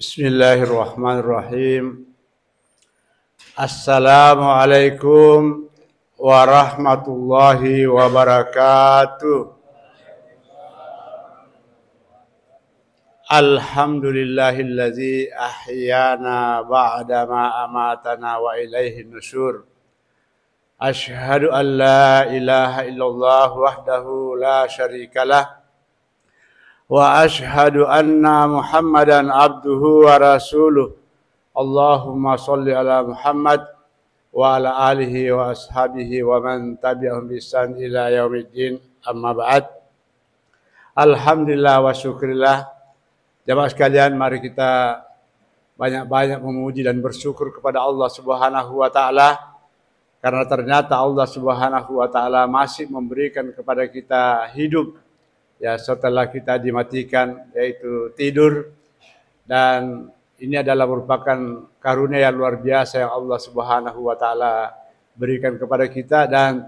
Bismillahirrahmanirrahim. Assalamualaikum warahmatullahi wabarakatuh. Alhamdulillahillazi ahyana ba'da ma amatana wa ilaihi nusyur. Ashhadu an la ilaha illallah wahdahu la syarikalah. Wa ashhadu anna Muhammadan abduhu wa rasuluh. Allahumma salli ala Muhammad wa ala alihi wa ashabihi wa man tabi'ahum bi ihsan ila yaumiddin. Amma ba'd. Alhamdulillah wa syukrillah. Jamaah sekalian, mari kita banyak-banyak memuji dan bersyukur kepada Allah Subhanahu wa taala, karena ternyata Allah Subhanahu wa taala masih memberikan kepada kita hidup ya setelah kita dimatikan, yaitu tidur. Dan ini adalah merupakan karunia yang luar biasa yang Allah Subhanahu wa taala berikan kepada kita, dan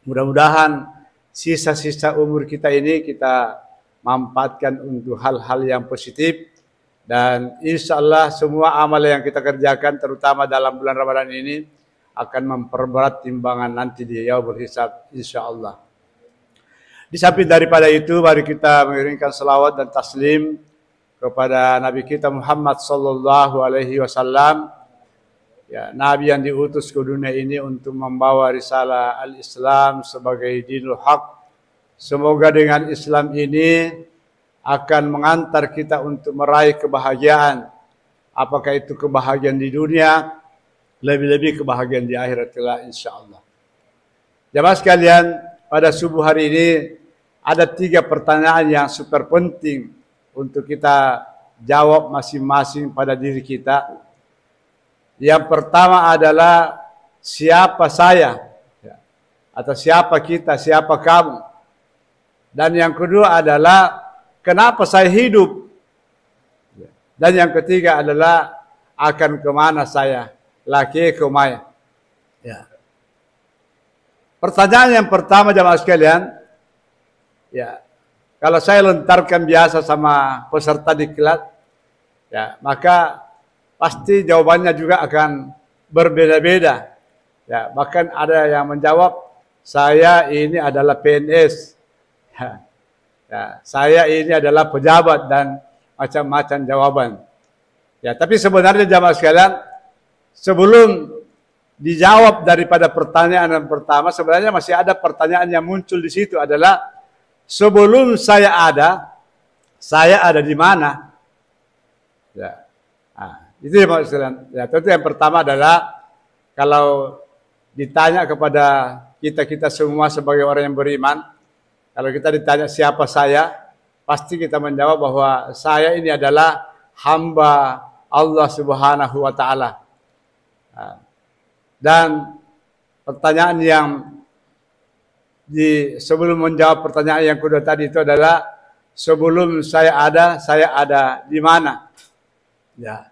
mudah-mudahan sisa-sisa umur kita ini kita manfaatkan untuk hal-hal yang positif, dan insya-Allah semua amal yang kita kerjakan terutama dalam bulan Ramadan ini akan memperberat timbangan nanti di yaumul hisab insya-Allah. Di samping daripada itu, mari kita mengirimkan selawat dan taslim kepada Nabi kita Muhammad sallallahu alaihi wasallam, ya, Nabi yang diutus ke dunia ini untuk membawa risalah al-Islam sebagai dinul haq. Semoga dengan Islam ini akan mengantar kita untuk meraih kebahagiaan, apakah itu kebahagiaan di dunia, lebih-lebih kebahagiaan di akhirat kelak insyaallah. Jamaah sekalian, pada subuh hari ini ada 3 pertanyaan yang super penting untuk kita jawab masing-masing pada diri kita. Yang pertama adalah siapa saya? Atau siapa kita, siapa kamu? Dan yang kedua adalah kenapa saya hidup? Dan yang ketiga adalah akan kemana saya? Laki kemana? Ya. Pertanyaan yang pertama jamaah sekalian, ya, kalau saya lontarkan biasa sama peserta diklat, ya, maka pasti jawabannya juga akan berbeda-beda. Ya, bahkan ada yang menjawab, saya ini adalah PNS, ya, saya ini adalah pejabat, dan macam-macam jawaban. Ya, tapi sebenarnya jamaah sekalian, sebelum dijawab daripada pertanyaan yang pertama, sebenarnya masih ada pertanyaan yang muncul di situ, adalah sebelum saya ada di mana? Ya. Nah, itu ya maksudnya. Ya, tentu yang pertama adalah kalau ditanya kepada kita semua sebagai orang yang beriman, kalau kita ditanya siapa saya, pasti kita menjawab bahwa saya ini adalah hamba Allah Subhanahu wa taala. Nah, dan pertanyaan yang sebelum menjawab pertanyaan yang kedua tadi itu adalah sebelum saya ada di mana? Ya.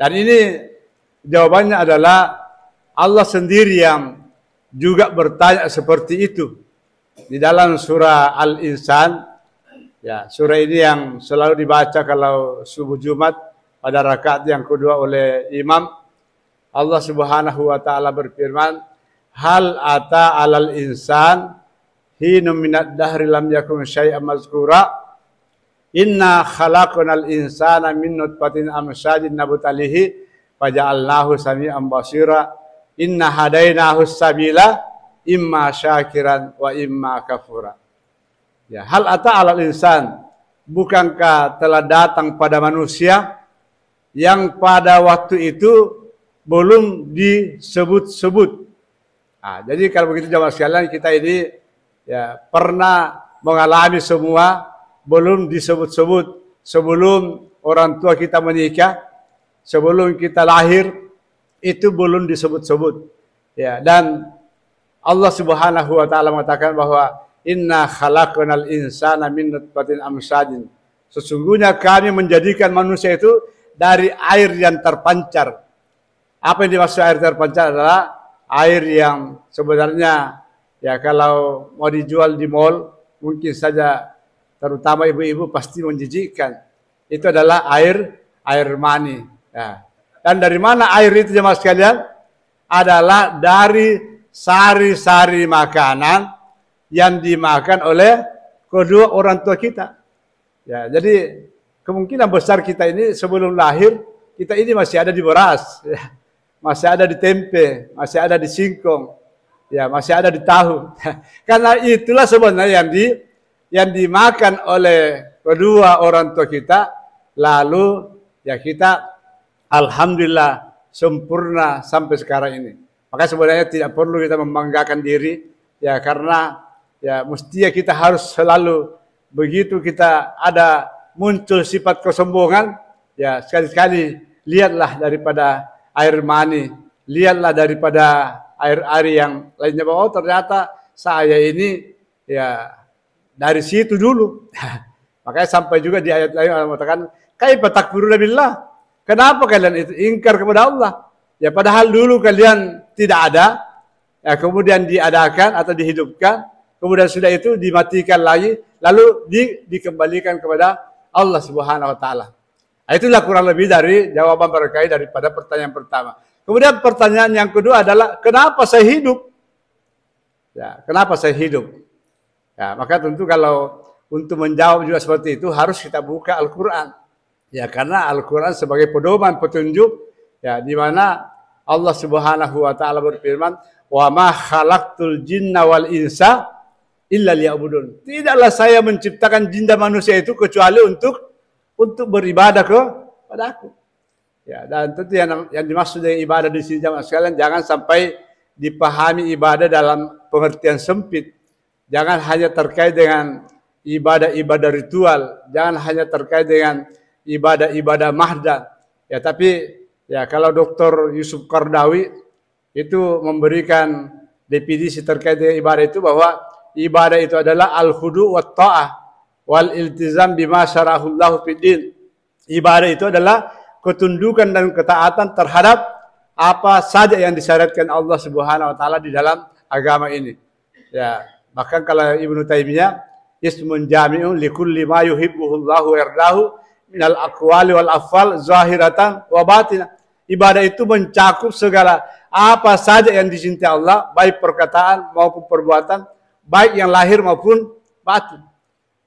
Dan ini jawabannya adalah Allah sendiri yang juga bertanya seperti itu. Di dalam surah Al-Insan, ya, surah ini yang selalu dibaca kalau subuh Jumat pada rakaat yang kedua oleh imam. Allah Subhanahu wa taala berfirman, hal ata alal insan hinu minad dahri lam yakun syai'an mazkura inna khalaqnal insana min nutfatin amsyajin nabtalihi faja'alnahu sami'an basira inna hadainahu sabila imma syakiran wa imma kafura. Ya, hal ata alal insan, bukankah telah datang pada manusia yang pada waktu itu belum disebut-sebut. Nah, jadi kalau begitu jamaah sekalian, kita ini ya pernah mengalami semua belum disebut-sebut. Sebelum orang tua kita menikah, sebelum kita lahir, itu belum disebut-sebut. Ya, dan Allah Subhanahu wa taala mengatakan bahwa inna khalaqnal insana min nutfatin amsyajin. Sesungguhnya kami menjadikan manusia itu dari air yang terpancar. Apa yang dimaksud air terpancar adalah air yang sebenarnya ya kalau mau dijual di mall mungkin saja terutama ibu-ibu pasti menjijikkan. Itu adalah air air mani. Ya. Dan dari mana air itu jemaah sekalian? Adalah dari sari-sari makanan yang dimakan oleh kedua orang tua kita. Ya, jadi kemungkinan besar kita ini sebelum lahir, kita ini masih ada di beras, ya. Masih ada di tempe, masih ada di singkong, ya, masih ada di tahu. Karena itulah sebenarnya yang dimakan oleh kedua orang tua kita, lalu ya kita alhamdulillah sempurna sampai sekarang ini. Maka sebenarnya tidak perlu kita membanggakan diri, ya, karena ya mestinya kita harus selalu begitu kita ada muncul sifat kesombongan, ya sekali-sekali lihatlah daripada air mani, lihatlah daripada air-air yang lainnya, bahwa ternyata saya ini ya dari situ dulu. Makanya sampai juga di ayat lain Allah mengatakan, kaifa takfuruna billah? Kenapa kalian itu ingkar kepada Allah? Ya padahal dulu kalian tidak ada, ya kemudian diadakan atau dihidupkan, kemudian sudah itu dimatikan lagi, lalu dikembalikan kepada Allah Subhanahu wa taala. Nah, itulah kurang lebih dari jawaban berkait daripada pertanyaan pertama. Kemudian pertanyaan yang kedua adalah kenapa saya hidup? Ya, kenapa saya hidup? Ya, maka tentu kalau untuk menjawab juga seperti itu harus kita buka Al-Qur'an. Ya, karena Al-Qur'an sebagai pedoman petunjuk, ya, di mana Allah Subhanahu wa taala berfirman, "Wa ma khalaqtul jinna wal insa illa liya'budun." Tidaklah saya menciptakan jin dan manusia itu kecuali untuk beribadah kepada aku. Ya, dan tentu yang dimaksud dengan ibadah di sini jamaah sekalian, jangan sampai dipahami ibadah dalam pengertian sempit. Jangan hanya terkait dengan ibadah-ibadah ritual, jangan hanya terkait dengan ibadah-ibadah mahdah. Ya, tapi ya kalau Dr. Yusuf Qardawi itu memberikan definisi terkait dengan ibadah itu, bahwa ibadah itu adalah al-khudu' wa ta'ah wal iltizam bima syarahullahu fid din. Ibadah itu adalah ketundukan dan ketaatan terhadap apa saja yang disyariatkan Allah Subhanahu wa taala di dalam agama ini. Ya, bahkan kalau Ibnu Taimiyah, ismun jami'un likulli ma yuhibbuhullahu wa yardahu minal aqwali wal afal zahiratan wa batinah. Ibadah itu mencakup segala apa saja yang dicintai Allah, baik perkataan maupun perbuatan, baik yang lahir maupun batin.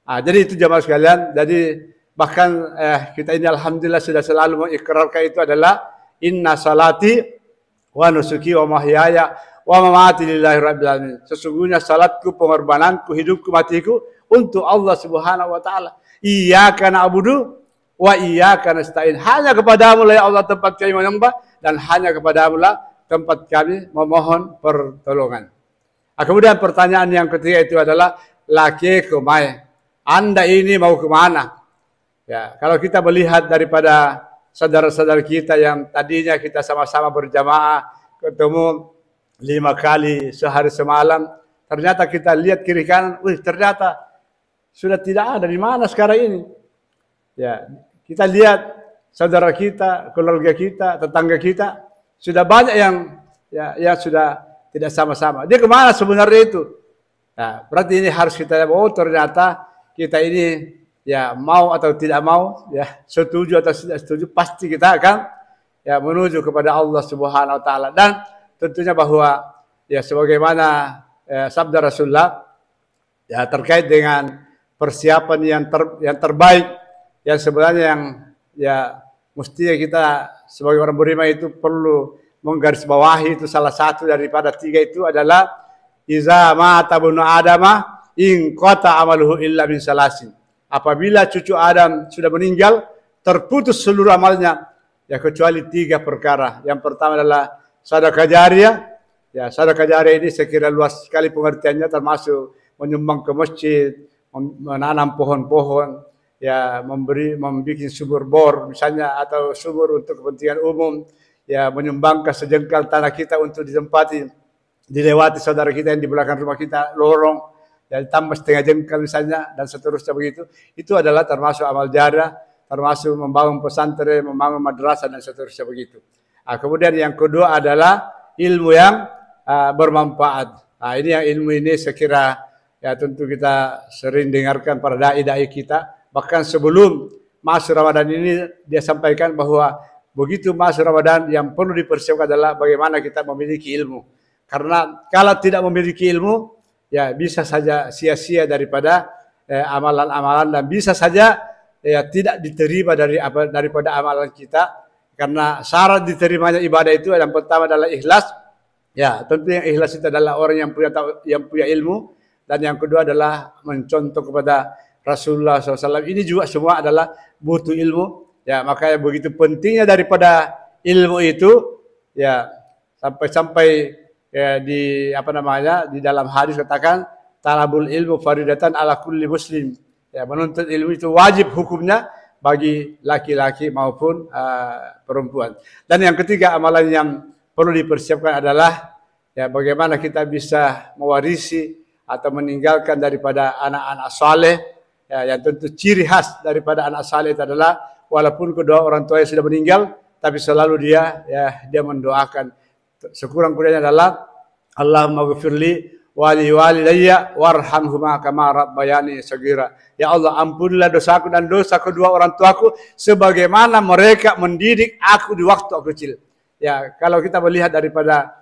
Nah, jadi itu jamaah sekalian. Jadi bahkan kita ini alhamdulillah sudah selalu mengikrarkan itu adalah inna salati wa nusuki wa mahyaya wa mamati lillahi rabbil alamin. Sesungguhnya salatku, pengorbananku, hidupku, matiku untuk Allah Subhanahu wa taala. Iyyaka na'budu wa iyyaka nasta'in. Hanya kepadamu lah ya Allah tempat kami menyembah, dan hanya kepadamu lah tempat kami memohon pertolongan. Nah, kemudian pertanyaan yang ketiga itu adalah laki kemai. Anda ini mau kemana? Ya, kalau kita melihat daripada saudara-saudara kita yang tadinya kita sama-sama berjamaah ketemu 5 kali sehari semalam, ternyata kita lihat kiri kanan, ternyata sudah tidak ada. Di mana sekarang ini? Ya, kita lihat saudara kita, keluarga kita, tetangga kita, sudah banyak yang sudah tidak sama-sama. Dia kemana sebenarnya itu? Nah, berarti ini harus kita lihat, oh ternyata kita ini ya mau atau tidak mau, ya setuju atau tidak setuju, pasti kita akan ya menuju kepada Allah Subhanahu wa taala. Dan tentunya bahwa ya sebagaimana sabda Rasulullah ya terkait dengan persiapan yang terbaik, yang sebenarnya yang ya mestinya kita sebagai orang beriman itu perlu menggarisbawahi, itu salah satu daripada 3 itu adalah iza mata bunu adama in qata amaluhu illa min salasin. Apabila cucu Adam sudah meninggal, terputus seluruh amalnya ya kecuali 3 perkara. Yang pertama adalah sedekah jariyah. Ya, sedekah jariyah ini saya kira luas sekali pengertiannya, termasuk menyumbang ke masjid, menanam pohon-pohon, ya membuat sumur bor misalnya, atau sumur untuk kepentingan umum, ya menyumbangkan sejengkal tanah kita untuk ditempati, dilewati saudara kita yang di belakang rumah kita, lorong, dan tambah setengah jengkal misalnya, dan seterusnya begitu. Itu adalah termasuk amal jariyah, termasuk membangun pesantren, membangun madrasah, dan seterusnya begitu. Nah, kemudian yang kedua adalah ilmu yang bermanfaat. Nah, ini yang ilmu ini saya kira ya tentu kita sering dengarkan para dai-dai kita, bahkan sebelum masuk Ramadan ini dia sampaikan bahwa begitu masuk Ramadan yang perlu dipersiapkan adalah bagaimana kita memiliki ilmu. Karena kalau tidak memiliki ilmu, ya bisa saja sia-sia daripada amalan-amalan dan bisa saja ya tidak diterima daripada amalan kita. Karena syarat diterimanya ibadah itu yang pertama adalah ikhlas. Ya, tentu yang ikhlas itu adalah orang yang punya ilmu, dan yang kedua adalah mencontoh kepada Rasulullah SAW. Ini juga semua adalah butuh ilmu. Ya, makanya begitu pentingnya daripada ilmu itu, ya sampai ya, di dalam hadis katakan talabul ilmu faridatan ala kulli muslim. Ya, menuntut ilmu itu wajib hukumnya bagi laki-laki maupun perempuan. Dan yang ketiga amalan yang perlu dipersiapkan adalah ya bagaimana kita bisa mewarisi atau meninggalkan daripada anak-anak saleh. Ya, yang tentu ciri khas daripada anak saleh itu adalah walaupun kedua orang tua sudah meninggal, tapi selalu dia mendoakan. Sekurang-kurangnya adalah Allahumma ghfirli wali walidayya warhamhuma kama rabbayani sagira. Ya Allah, ampunilah dosaku dan dosa kedua orang tuaku sebagaimana mereka mendidik aku di waktu aku kecil. Ya, kalau kita melihat daripada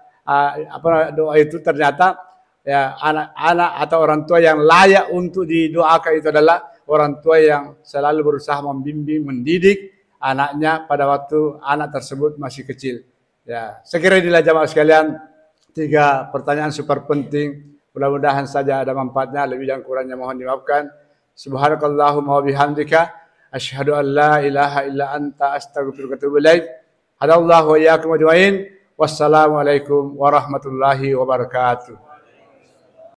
doa itu, ternyata ya anak-anak atau orang tua yang layak untuk didoakan itu adalah orang tua yang selalu berusaha membimbing, mendidik anaknya pada waktu anak tersebut masih kecil. Ya, sekiranya inilah jamaah sekalian 3 pertanyaan super penting. Mudah-mudahan saja ada manfaatnya. Lebih dan kurangnya mohon dimaafkan. Subhanakallahumma wa bihamdika asyhadu an la ilaha illa anta astaghfiruka wa atubu ilaik. Hadallahu wa iyyakum ajmain. Wassalamualaikum warahmatullahi wabarakatuh.